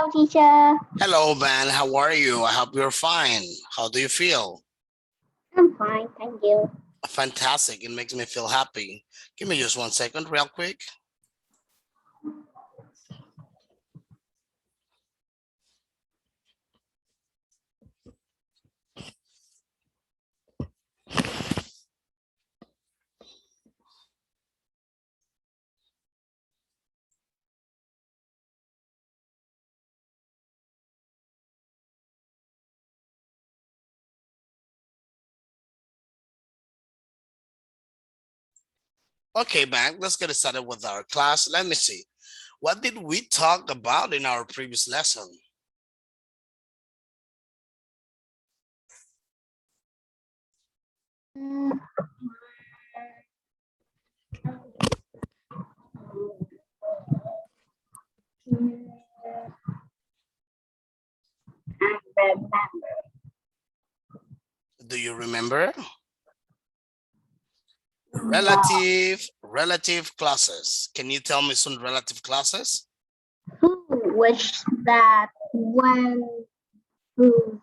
Hello, teacher. Hello, Ben. How are you? I hope you're fine. How do you feel? I'm fine, thank you. Fantastic. It makes me feel happy. Give me just 1 second, real quick. Okay, Ben, let's get started with our class. Let me see. What did we talk about in our previous lesson? Mm, I remember. Do you remember? No. Relative clauses. Can you tell me some relative clauses? Who, which, that, when, who.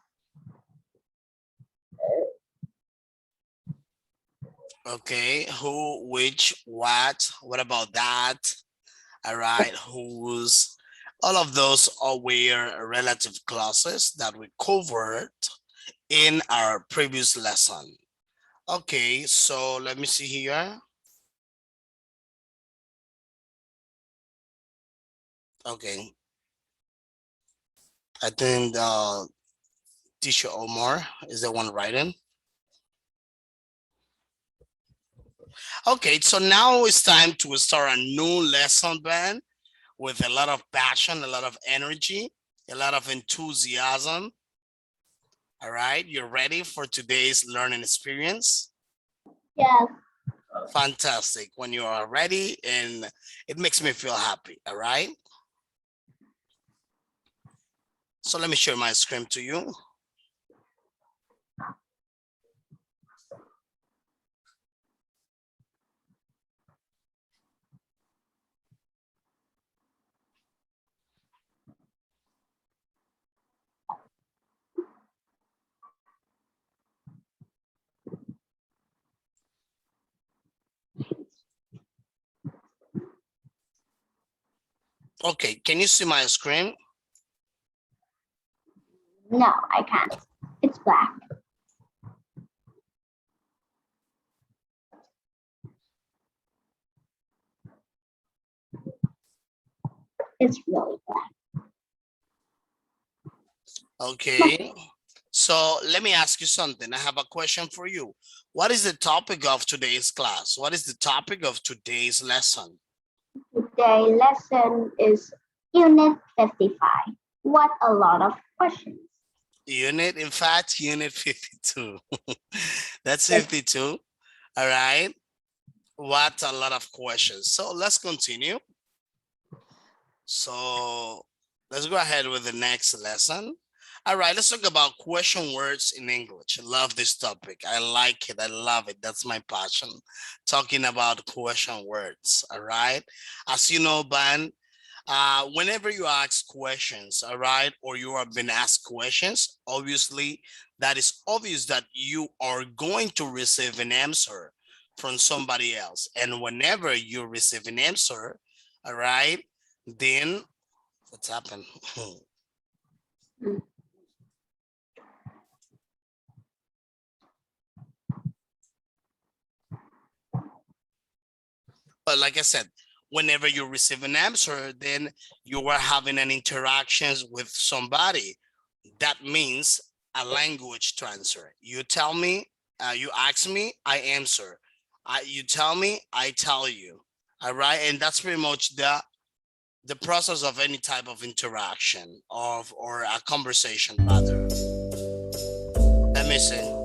Okay, who, which, what about that? All right, whose. All of those are were relative clauses that we covered in our previous lesson. Okay, so let me see here. Okay. I think teacher Omar is the one writing. Okay, so now it's time to start a new lesson, Ben, with a lot of passion, a lot of energy, a lot of enthusiasm. All right, you're ready for today's learning experience? Yes. Fantastic. When you are ready, and it makes me feel happy. All right. So let me share my screen to you. Okay, can you see my screen? No, I can't. It's black. It's really black. Okay. So let me ask you something. I have a question for you. What is the topic of today's class? What is the topic of today's lesson? Today's lesson is Unit 55. What a lot of questions. In fact, unit 52. That's Yes. 52. All right. What a lot of questions. So let's continue. So let's go ahead with the next lesson. All right, let's talk about question words in English. I love this topic. I like it. I love it. That's my passion. Talking about question words. All right. As you know, Ben, whenever you ask questions, all right, or you have been asked questions, obviously, that is obvious that you are going to receive an answer from somebody else. And whenever you receive an answer, all right, then what's happened? But like I said, whenever you receive an answer, then you are having an interactions with somebody. That means a language transfer. You tell me, you ask me, I answer. You tell me, I tell you. All right, and that's pretty much the process of any type of interaction or a conversation rather. Let me see.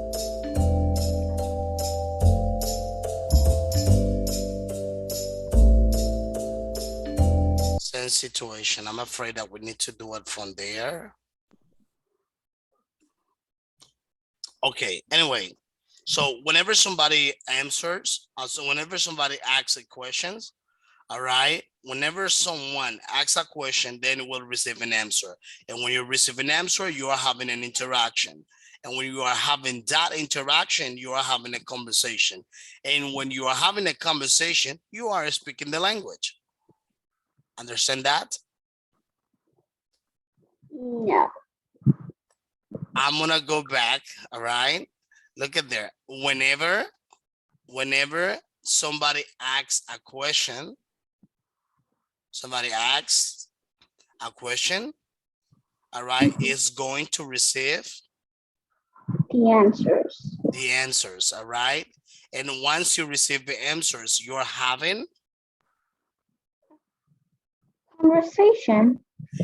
Same situation. I'm afraid that we need to do it from there. Okay, anyway, so whenever somebody answers, so whenever somebody asks a questions, all right, whenever someone asks a question, then you will receive an answer. And when you receive an answer, you are having an interaction. And when you are having that interaction, you are having a conversation. And when you are having a conversation, you are speaking the language. Understand that? No. I'm gonna go back, all right? Look at there. Whenever somebody asks a question, all right, is going to receive The answers. the answers, all right? And once you receive the answers, you're having, Conversation.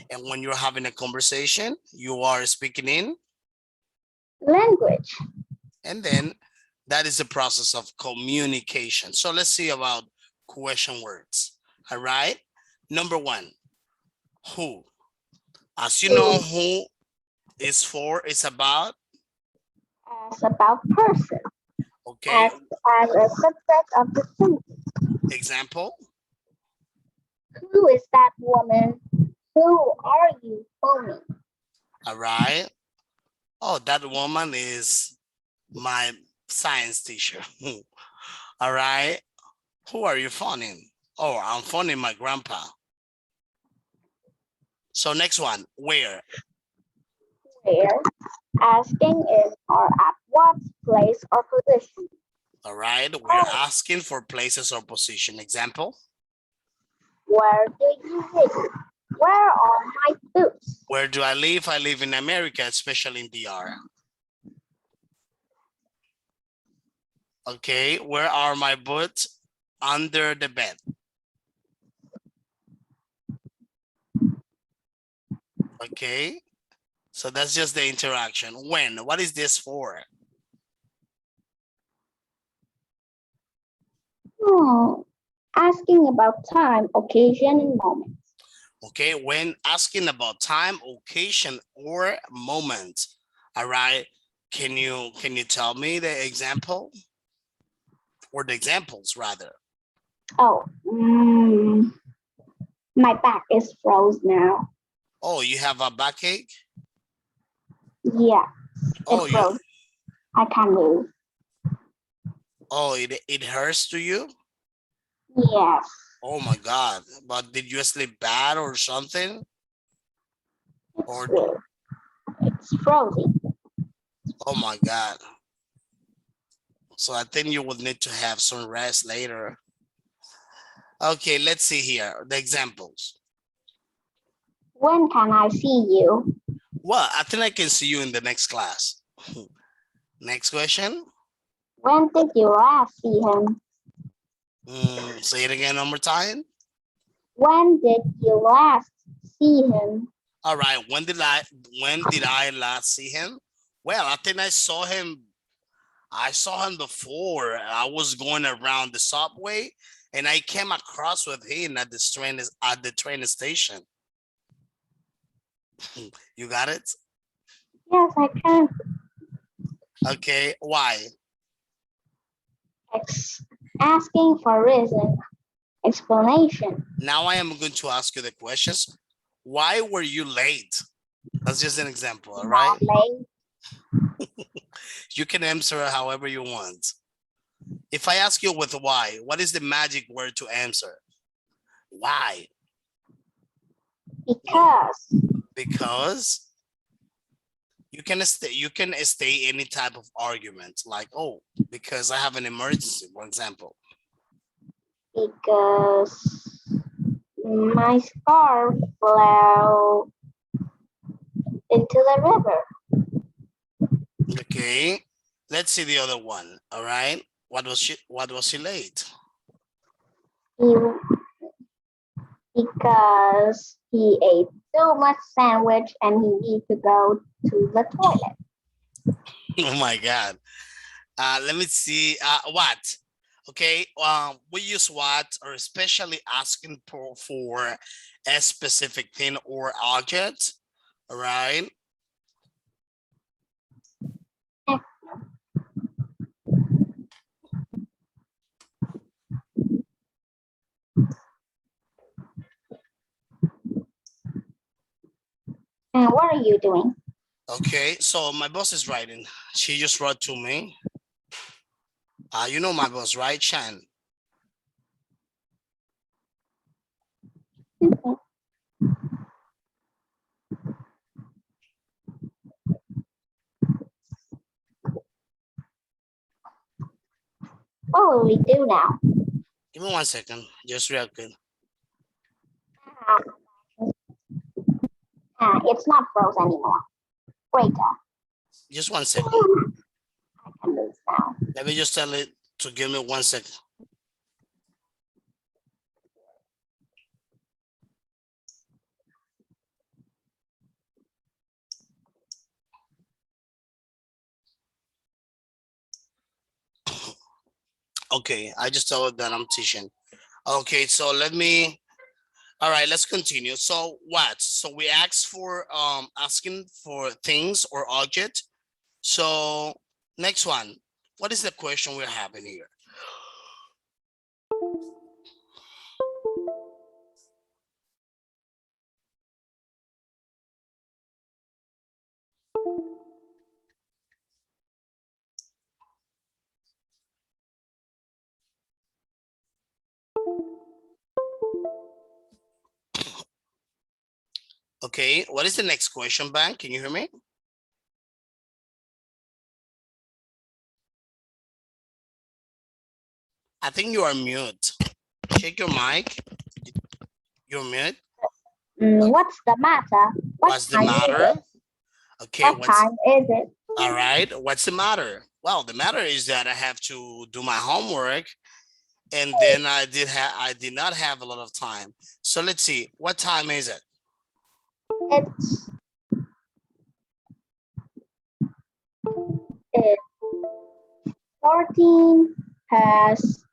and when you're having a conversation, you are speaking in, Language. and then that is the process of communication. So let's see about question words, all right? Number one, who. As you know, who is for, it's about, As about person. okay? As a subject of the sentence. Example, Who is that woman? Who are you, homie? all right? Oh, that woman is my science teacher. All right. Who are you phoning? Oh, I'm phoning my grandpa. So next one, where? Where? Asking in or at what place or position. All right. We're asking for places or position. Example, Where do you live? Where are my boots? where do I live? I live in America, especially in DR. Okay. Where are my boots? Under the bed. Okay. So that's just the interaction. When? What is this for? Asking about time, occasion, and moment. Okay, when asking about time, occasion, or moment. All right. Can you tell me the example? Or the examples rather. Oh, my back is froze now. Oh, you have a backache? Yeah, Oh, it's froze. I can't move. it hurts to you? Yes. Oh my God. But did you sleep bad or something? It's frozen. Oh my God. So I think you would need to have some rest later. Okay, let's see here. The examples. When can I see you? Well, I think I can see you in the next class. Next question. When did you last see him? Say it again one more time. When did you last see him? All right. When did I last see him? Well, I think I saw him before. I was going around the subway and I came across with him at the train station. You got it? Yes, I can. Okay. Why? Asking for reason, explanation. Now I am going to ask you the questions. Why were you late? That's just an example, all right? Not late. You can answer however you want. If I ask you with why, what is the magic word to answer? Why? Because. Because you can stay any type of argument, like, oh, because I have an emergency, for example. Because my scarf fell into the river. Okay, let's see the other one. All right, what was she late? Because he ate so much sandwich and he needed to go to the toilet. Oh my God. Let me see. What? Okay. We use what, or especially asking for a specific thing or object. All right. And what are you doing? Okay, so my boss is writing. She just wrote to me. You know my boss, right, Chan? Mhm. What will we do now? Give me 1 second, just real quick. It's not froze anymore. Great. Just 1 second. I can move now. Let me just tell it to give me 1 second. Okay, I just told her that I'm teaching. Okay, so all right, let's continue. So what? So we asked for asking for things or object. So next one, what is the question we're having here? Okay, what is the next question, Bank? Can you hear me? I think you are mute. Check your mic. You're mute. What's the matter? What's the time is matter? it? Okay, What time is it? all right. What's the matter? Well, the matter is that I have to do my homework, and then I did not have a lot of time. So let's see. What time is it? It's it's 14 past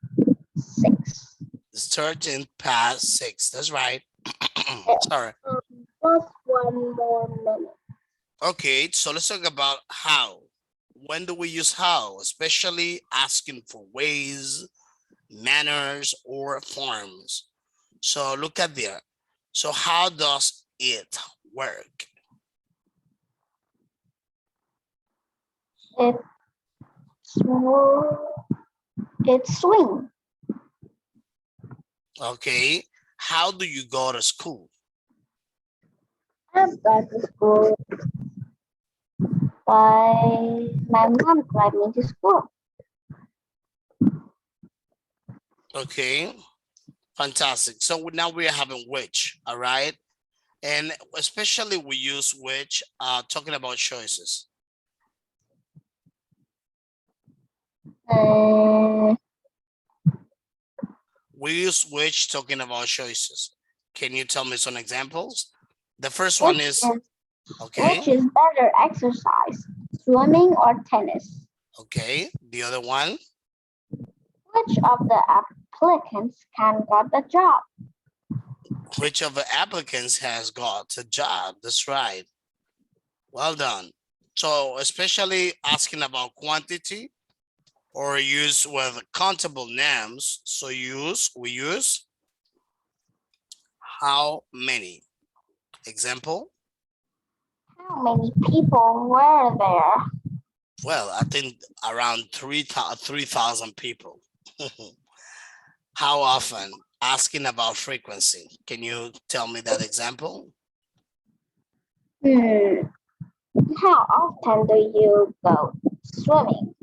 6. It's 13 past 6. That's right. Sorry. Plus 1 more minute. Okay, so let's talk about how. When do we use how? Especially asking for ways, manners, or forms. So look at there. So how does it work? It's it's swing. Okay. How do you go to school? I've got to school by my mom drive me to school. Okay. Fantastic. So now we're having which, all right? And especially we use which talking about choices. Uh, We use which talking about choices. Can you tell me some examples? The first one which is, is okay, which is better exercise, swimming or tennis? okay. The other one, Which of the applicants can got the job? which of the applicants has got a job? That's right. Well done. So especially asking about quantity or use with countable names. So we use how many. Example, How many people were there? well, I think around 3,000 people. How often? Asking about frequency. Can you tell me that example? How often do you go swimming?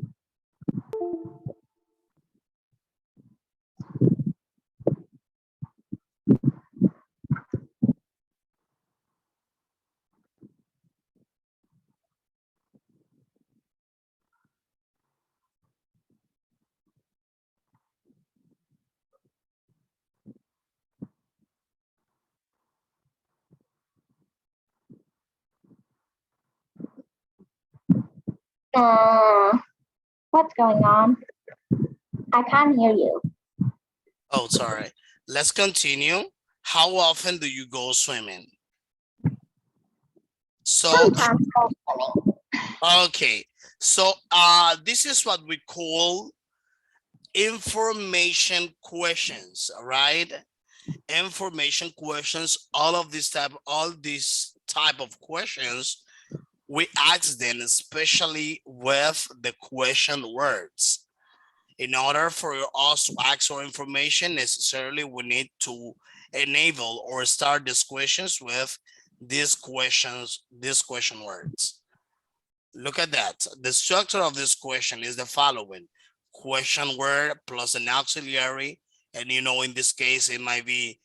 What's going on? I can't hear you. Oh, sorry. Let's continue. How often do you go swimming? So, Sometimes go swimming. okay. So, this is what we call information questions, all right? Information questions, all these type of questions, we ask them especially with the question words. In order for us to ask for information, necessarily we need to enable or start these questions with these question words. Look at that. The structure of this question is the following: question word plus an auxiliary, and in this case it might be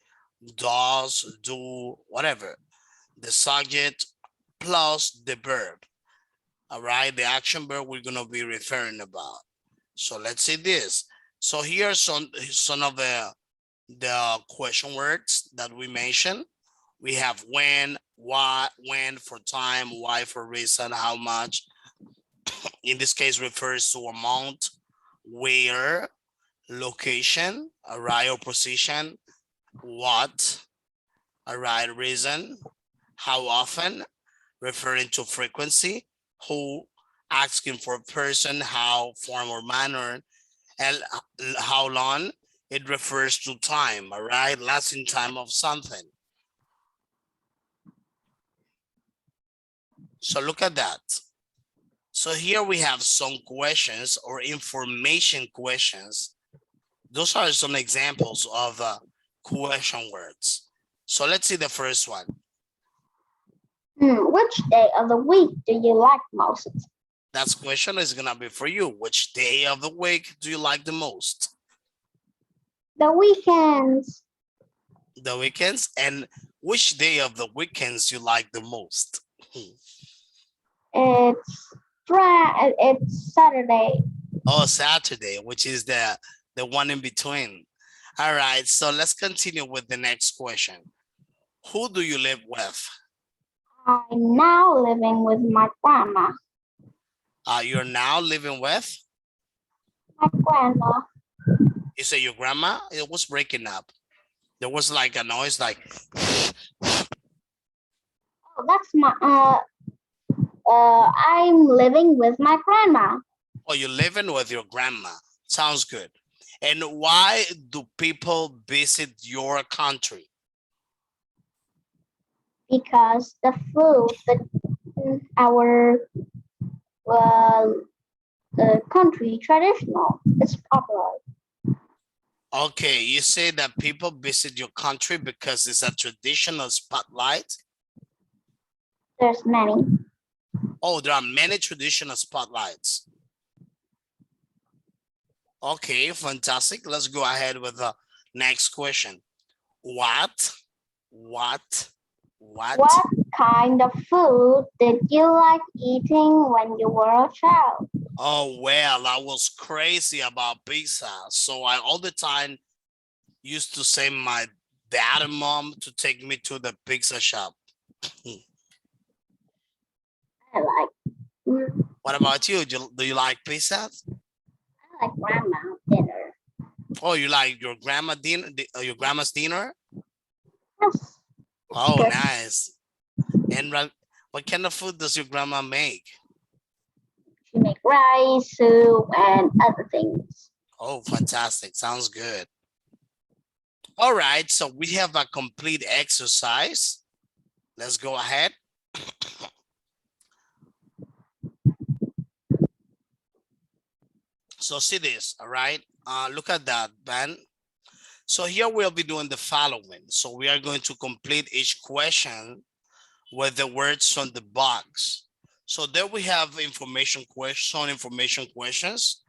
does, do, whatever. The subject plus the verb. All right, the action verb we're gonna be referring about. So let's see this. So here are some of the question words that we mentioned. We have when, why, when for time, why for reason, how much. In this case refers to amount, where, location, all right, or position, what, all right, reason, how often, referring to frequency, who, asking for a person, how, form or manner, and how long, it refers to time, all right, lasting time of something. So look at that. So here we have some questions or information questions. Those are some examples of question words. So let's see the first one. Which day of the week do you like most? That question is gonna be for you. Which day of the week do you like the most? The weekends. The weekends. And which day of the weekends you like the most? It's Saturday. Oh, Saturday, which is the one in between. All right, so let's continue with the next question. Who do you live with? I'm now living with my grandma. You're now living with? My grandma. You say your grandma? It was breaking up. There was like a noise like. Oh, that's my I'm living with my grandma. Oh, you're living with your grandma. Sounds good. And why do people visit your country? Because the food that our the country traditional is popular. Okay, you say that people visit your country because it's a traditional spotlight? There's many. Oh, there are many traditional spotlights. Okay, fantastic. Let's go ahead with the next question. What What kind of food did you like eating when you were a child? Oh, well, I was crazy about pizza. So I all the time used to send my dad and mom to take me to the pizza shop. I like. What about you? Do you like pizza? I like grandma dinner. Oh, you like your grandma's dinner? Yes. Oh, Good. nice. And what kind of food does your grandma make? She make rice, soup, and other things. Oh, fantastic. Sounds good. All right, so we have a complete exercise. Let's go ahead. So see this, all right? Look at that, Ben. So here we'll be doing the following. So we are going to complete each question with the words on the box. So there we have information questions.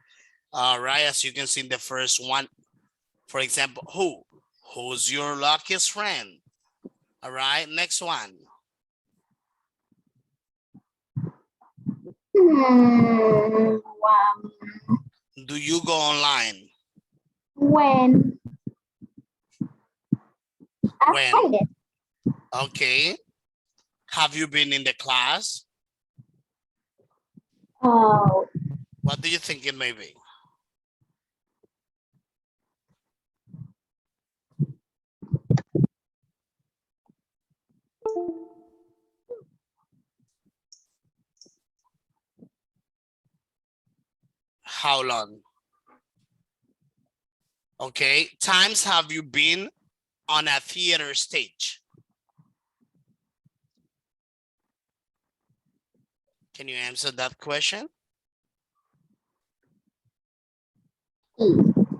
All right, as you can see in the first one, for example, who's your luckiest friend? All right, next one. Do you go online? When I When? played it. Okay. Have you been in the class? Oh, What do you think it may be? How long? Okay. Times have you been on a theater stage? Can you answer that question? E.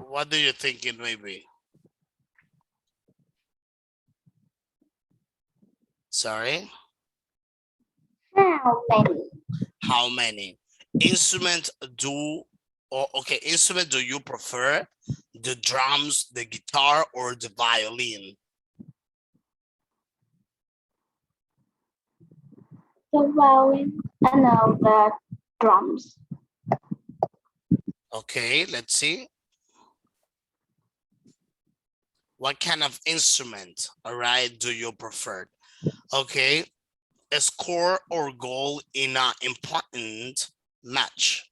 What do you think it may be? Sorry? How many? How many? Instrument do, or okay, instrument do you prefer? The drums, the guitar, or the violin? The violin. No, the drums. Okay, let's see. What kind of instrument, all right, do you prefer? Okay, a score or goal in an important match.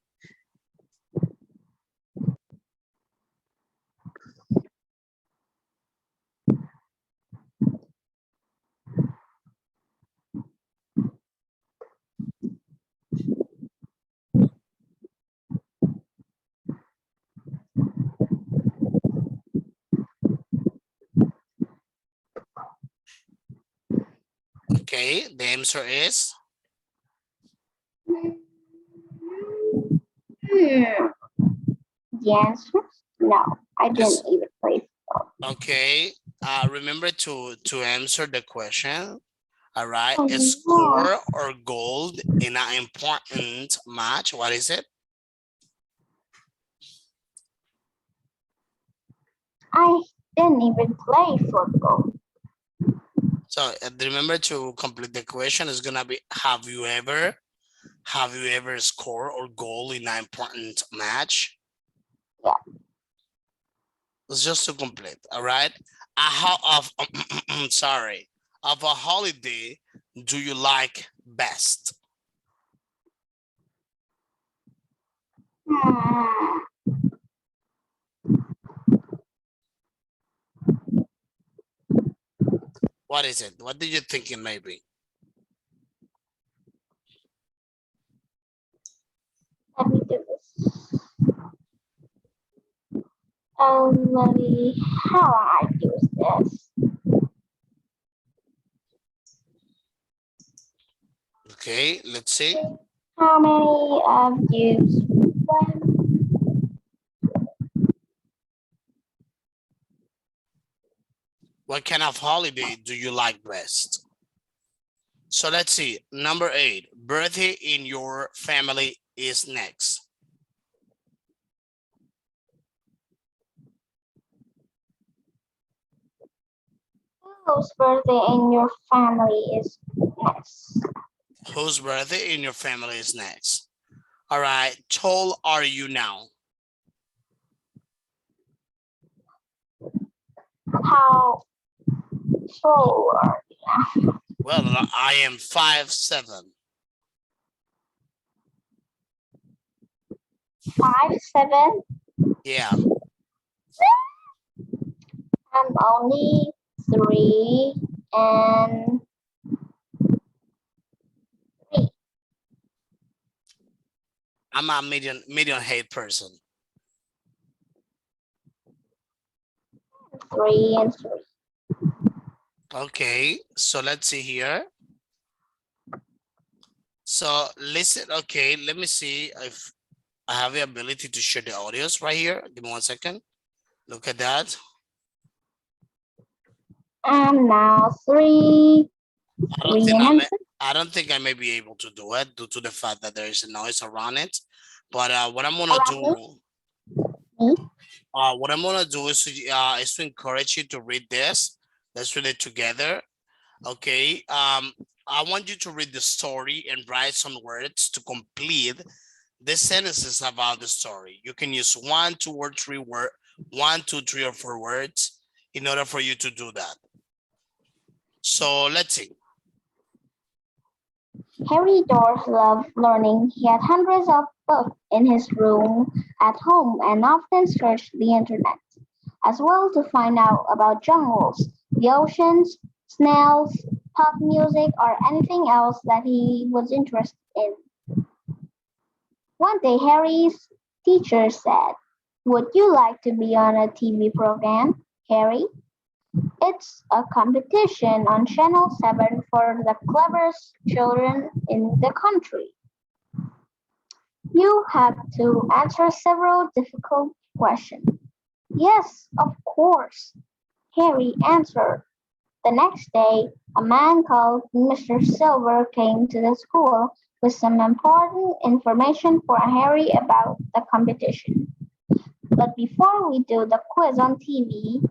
Okay, the answer is? Hmm. The answer? No, I Yes. didn't even play. Okay, remember to answer the question. All right, Oh, a no. score or goal in an important match. What is it? I didn't even play football. So remember to complete the question. It's gonna be, have you ever scored or goal in an important match? Yeah. It's just to complete. All right. How of sorry, of a holiday do you like best? Hmm. What is it? What do you think it may be? Let me do this. Let me, how I use this. Okay, let's see. How many of you went? What kind of holiday do you like best? So let's see. Number 8, birthday in your family is next. Whose birthday in your family is next? Whose birthday in your family is next? All right, tall are you now? How tall are you now? Well, I am 5'7". 5'7"? Yeah, I'm only 3 and 3. I'm a medium height person. 3 and 3. Okay, so let's see here. So listen, okay, let me see if I have the ability to share the audios right here. Give me 1 second. Look at that. I'm now 3. I don't 3 think and I don't think I may be able to do it due to the fact that there is a noise around it. But what I'm gonna around do, me. is to encourage you to read this. Let's read it together. Okay. I want you to read the story and write some words to complete the sentences about the story. You can use 1, 2, or 3 word, 1, 2, 3, or 4 words in order for you to do that. So let's see. Harry Dorff loved learning. He had hundreds of books in his room at home and often searched the internet as well to find out about jungles, the oceans, snails, pop music, or anything else that he was interested in. One day, Harry's teacher said, "Would you like to be on a TV program, Harry? It's a competition on Channel 7 for the cleverest children in the country." You have to answer several difficult questions. Yes, of course, Harry answered. The next day, a man called Mr. Silver came to the school with some important information for Harry about the competition. But before we do the quiz on TV,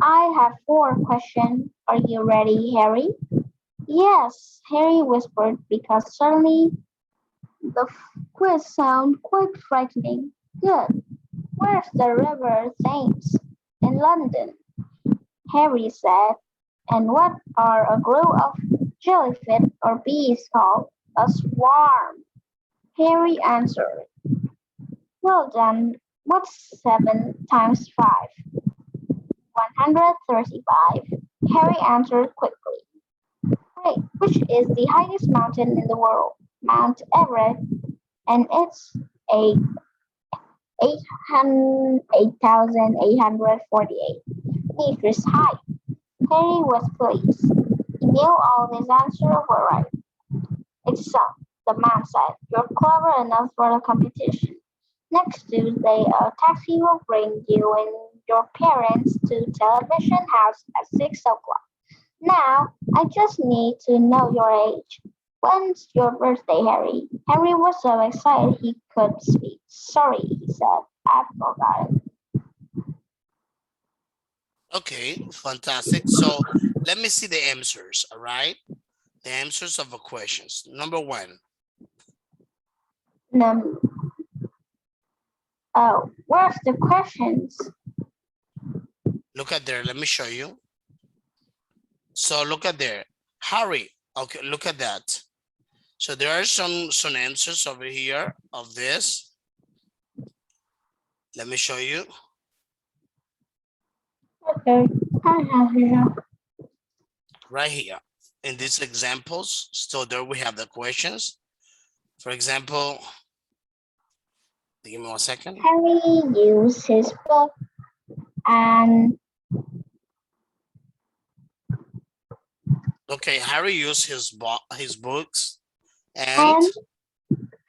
I have 4 questions. Are you ready, Harry? Yes, Harry whispered because suddenly the quiz sounded quite frightening. Good. Where's the River Thames? In London, Harry said. And what are a group of jellyfish or bees called? A swarm. Harry answered. Well done. What's 7 times 5? 135. Harry answered quickly. Great. Which is the highest mountain in the world? Mount Everest. And it's a 8,848 meters high. Harry was pleased. He knew all his answers were right. It's so, the man said. You're clever enough for the competition. Next Tuesday, a taxi will bring you and your parents to Television House at 6 o'clock. Now, I just need to know your age. When's your birthday, Harry? Harry was so excited he could speak. Sorry, he said. I forgot it. Okay, fantastic. So let me see the answers, all right? The answers of the questions. Number 1. Oh, where's the questions? Look at there. Let me show you. So look at there. Harry. Okay, look at that. So there are some answers over here of this. Let me show you. Okay, I have here. Right here. In these examples, so there we have the questions. For example, give me 1 second. Harry used his book and Okay, Harry used his books and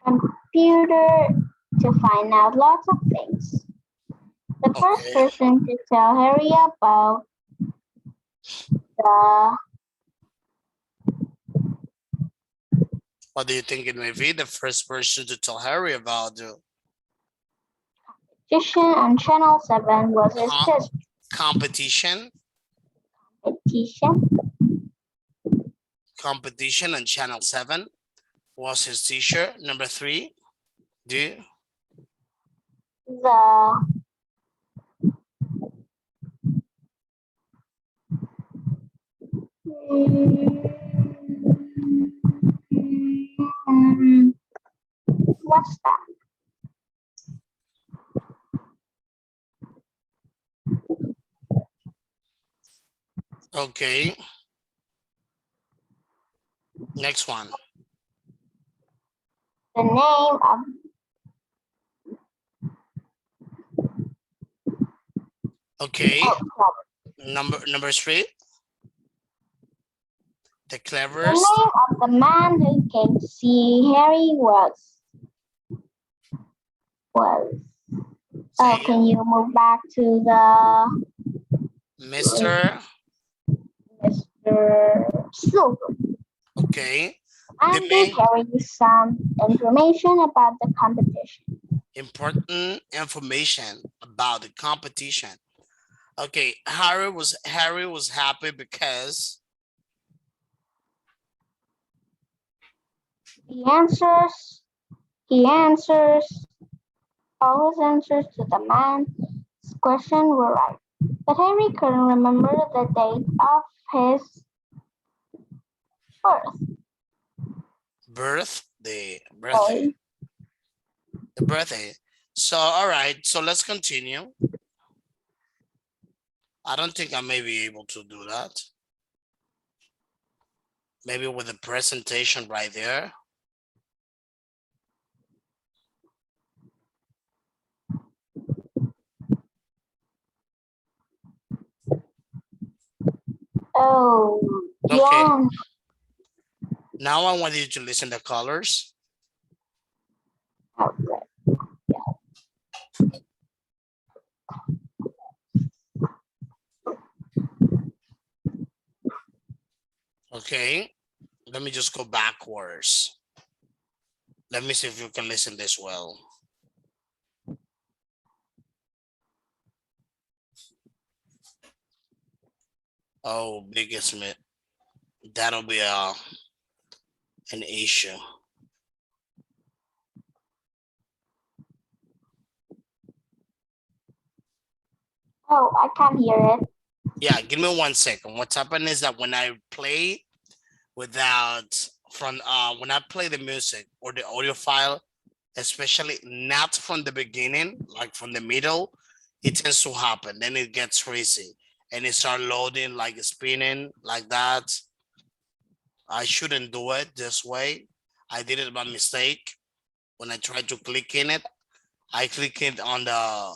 computer to find out lots of things. The first person to tell Harry about the what do you think it may be? The first person to tell Harry about the competition on Channel 7 was his sister. competition on Channel 7 was his teacher. Number 3, the what's that? okay. Next one. The name of okay. Number 3. The cleverest. The name of the man who came to see Harry was. Oh, can you move back to the Mr. Silver? Okay. And gave Harry some information about the competition. Important information about the competition. Okay, Harry was happy because he answers all his answers to the man's question were right. But Harry couldn't remember the date of his birthday. The birthday. So, all right. So let's continue. I don't think I may be able to do that. Maybe with the presentation right there. Oh, okay. Yeah. Now I want you to listen to the colors. Okay. Okay, let me just go backwards. Let me see if you can listen this well. Oh, biggest myth. That'll be an issue. Oh, I can't hear it. Yeah, give me 1 second. What's happened is that when I play without when I play the music or the audio file, especially not from the beginning, like from the middle, it tends to happen. Then it gets crazy and it start loading, like spinning like that. I shouldn't do it this way. I did it by mistake. When I tried to click in it, I click it on the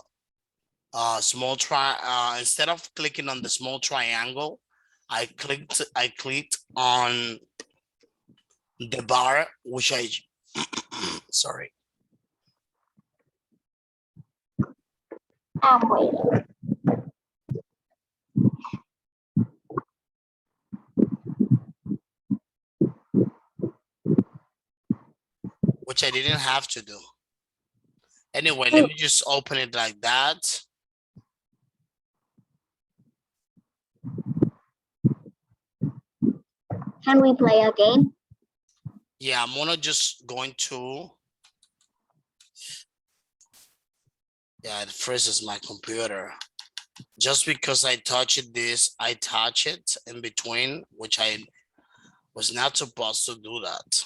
instead of clicking on the small triangle, I clicked on the bar, which I sorry, I'm waiting. which I didn't have to do. Anyway, let me just open it like that. Can we play again? Yeah, I'm gonna just going to. Yeah, it freezes my computer. Just because I touch it in between, which I was not supposed to do that.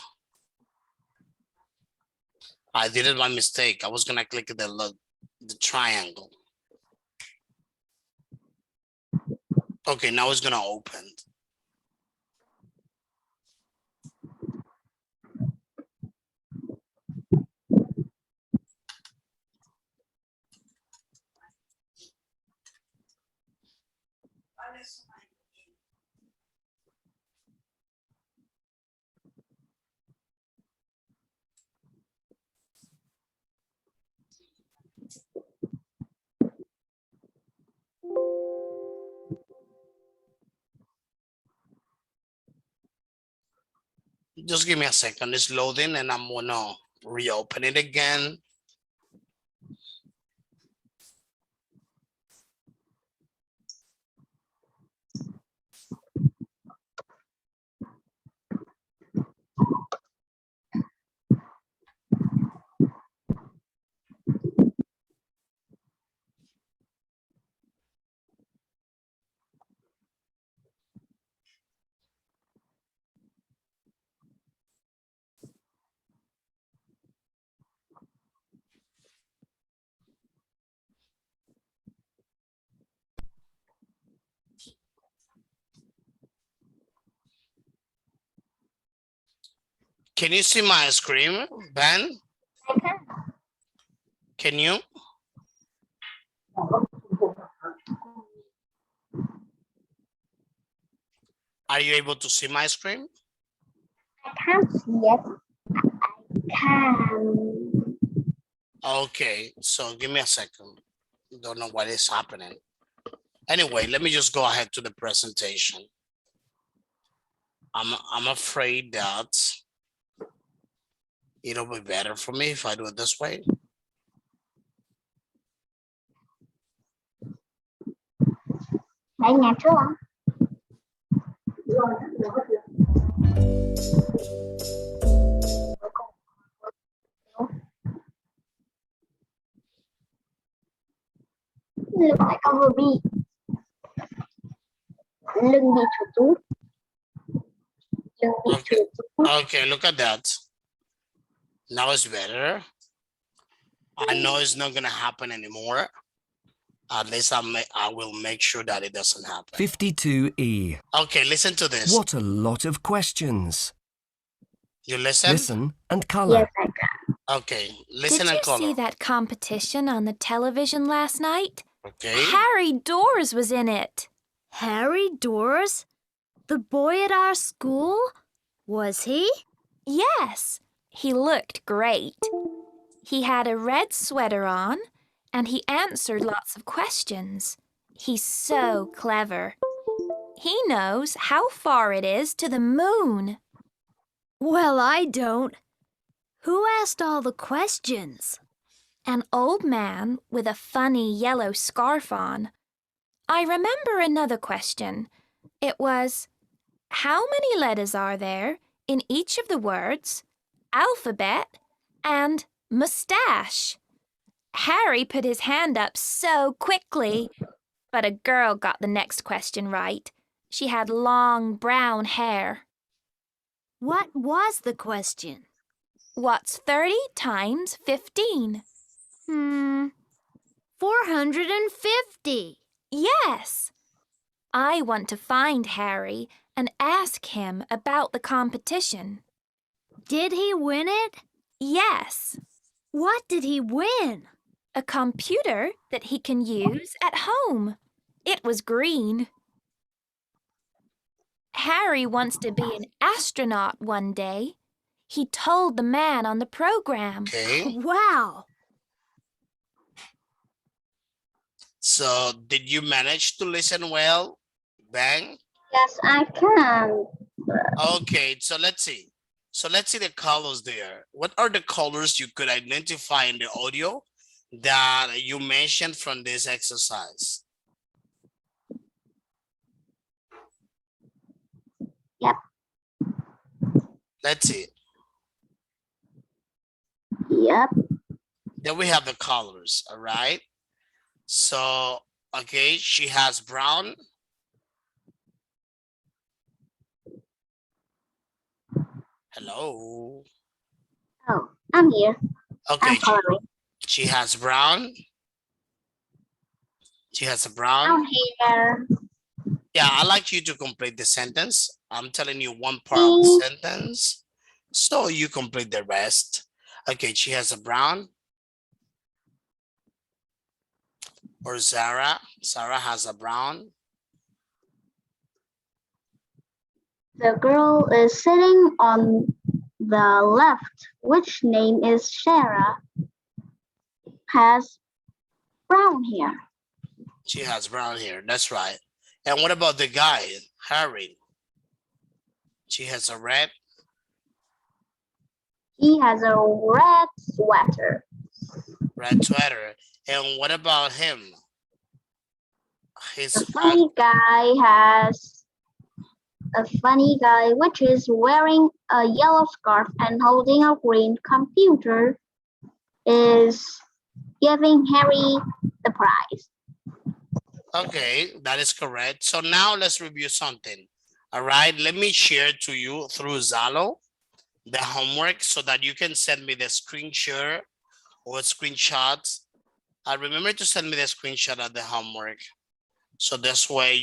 I did it by mistake. I was gonna click the triangle. Okay, now it's gonna open. Just give me a second. It's loading and I'm gonna reopen it again. Can you see my screen, Ben? I can. Can you? Are you able to see my screen? I can't see it. I can. Okay, so give me a second. Don't know what is happening. Anyway, let me just go ahead to the presentation. I'm afraid that it'll be better for me if I do it this way. Lấy nhạc trước không? Look like a ruby. Lưng bị chuột rút. Lưng bị chuột rút. Okay, look at that. Now it's better. I know it's not gonna happen anymore. At least I will make sure that it doesn't happen. 52E. Okay, listen to this. What a lot of questions. You listen? Listen and colour. Yes, I can. Okay, listen Did and you color. see that competition on the television last night? Okay. Harry Doors was in it. Harry Doors? The boy at our school? Was he? Yes, he looked great. He had a red sweater on, and he answered lots of questions. He's so clever. He knows how far it is to the moon. Well, I don't. Who asked all the questions? An old man with a funny yellow scarf on. I remember another question. It was, how many letters are there in each of the words alphabet and mustache? Harry put his hand up so quickly, but a girl got the next question right. She had long brown hair. What was the question? What's 30 times 15? 450. Yes. I want to find Harry and ask him about the competition. Did he win it? Yes. What did he win? A computer that he can use at home. It was green. Harry wants to be an astronaut one day. He told the man on the program. Okay. Wow. So did you manage to listen well, Bang? Yes, I can. Okay, so let's see. So let's see the colors there. What are the colors you could identify in the audio that you mentioned from this exercise? Yep. Let's see. Yep. Then we have the colors, all right? So, okay, she has brown. Hello. Oh, I'm here. Okay, I'm following. she has brown. She has a brown. I'm here. Yeah, I'd like you to complete the sentence. I'm telling you one part of the sentence, so you complete the rest. Okay, she has a brown. Or Zara. Zara has a brown. The girl is sitting on the left, which name is Shara, has brown hair. She has brown hair. That's right. And what about the guy, Harry? She has a red. He has a red sweater. Red sweater. And what about him? The funny guy has a funny guy which is wearing a yellow scarf and holding a green computer is giving Harry the prize. Okay, that is correct. So now let's review something. All right, let me share to you through Zalo the homework so that you can send me the screen share or screenshots. Remember to send me the screenshot of the homework. So this way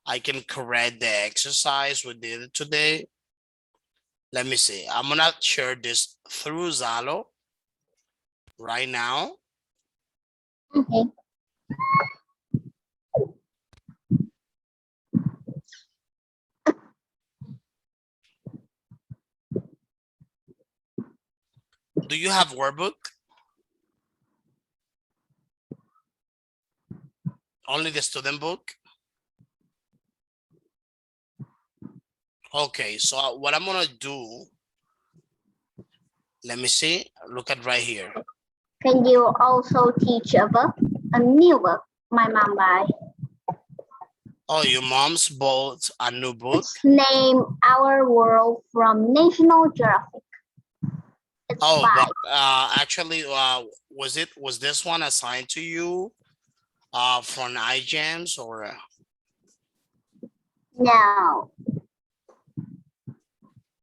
I can correct the exercise we did today. Let me see. I'm gonna share this through Zalo right now. Okay. Do you have workbook? Only the student book? Okay, so what I'm gonna do, let me see, look at right here. Can you also teach a book? A new book my mom buy. Oh, your mom's bought a new book? It's named Our World from National Geographic. It's Oh, fine. but actually, was this one assigned to you from iGEMS or? No.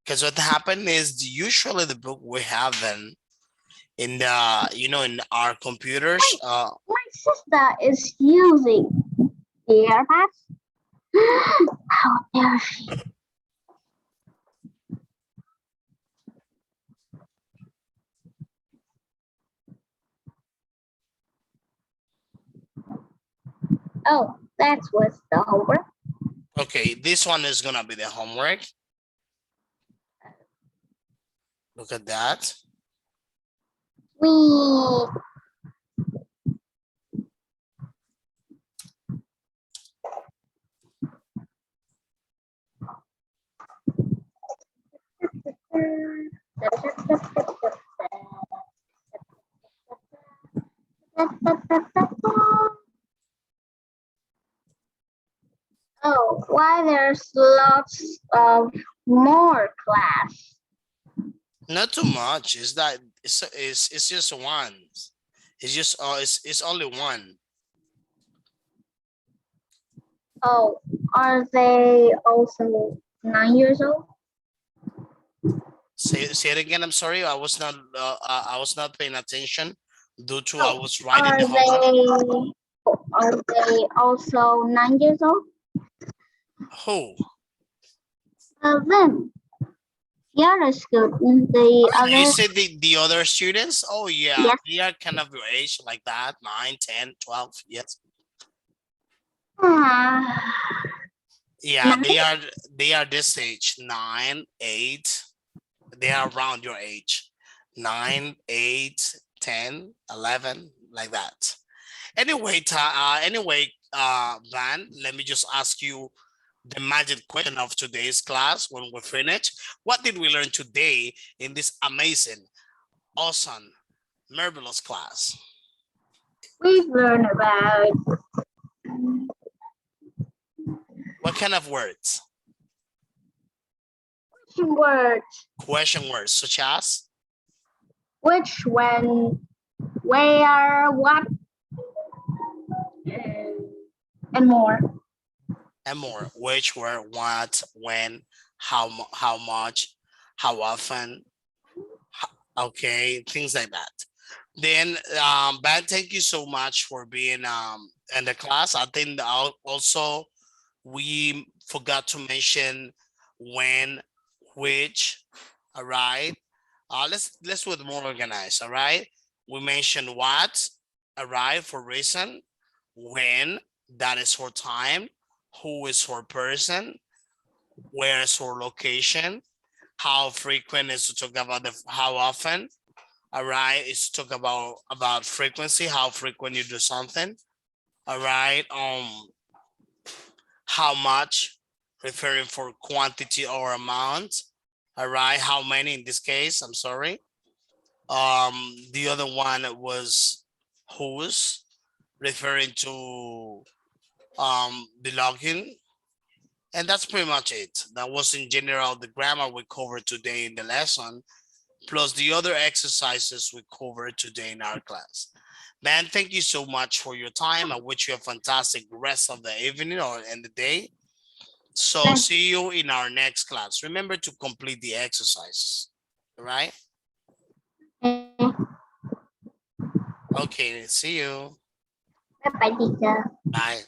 Because what happened is usually the book we have them in the, in our computers. My sister is using the AirPods. How dare she? Oh, that was the homework. Okay, this one is gonna be the homework. Look at that. We Oh, why there's lots of more class? Not too much. It's that it's just one. It's just it's only one. Oh, are they also 9 years old? Say it again. I'm sorry. I was not paying attention due to I Oh, was writing are the homework. they also 9 years old? Who? Them. The other student, the Oh, you other. said the other students? Oh yeah, Yes. they are kind of your age like that, 9, 10, 12. Yes. Ah, Yeah, Nine? they are this age, 9, 8. They are around your age. 9, 8, 10, 11, like that. Anyway, Van, let me just ask you the magic question of today's class when we finish. What did we learn today in this amazing, awesome, marvelous class? We've learned about What kind of words? words, Question words such as? which, when, where, what, and more. And more. Which, where, what, when, how much, how often, okay, things like that. Then, Ben, thank you so much for being in the class. I think also we forgot to mention when, which, all right. Let's do it more organized, all right. We mentioned what, all right, for reason, when, that is for time, who is for person, where is for location, how frequent is to talk about the how often, all right, is to talk about frequency, how frequent you do something, all right. How much, referring for quantity or amount, all right, how many in this case, I'm sorry. The other one was whose, referring to belonging. And that's pretty much it. That was in general the grammar we covered today in the lesson, plus the other exercises we covered today in our class. Man, thank you so much for your time. I wish you a fantastic rest of the evening or in the day. So Thanks. see you in our next class. Remember to complete the exercises, all right? Okay, see you. Bye-bye, teacher. Bye.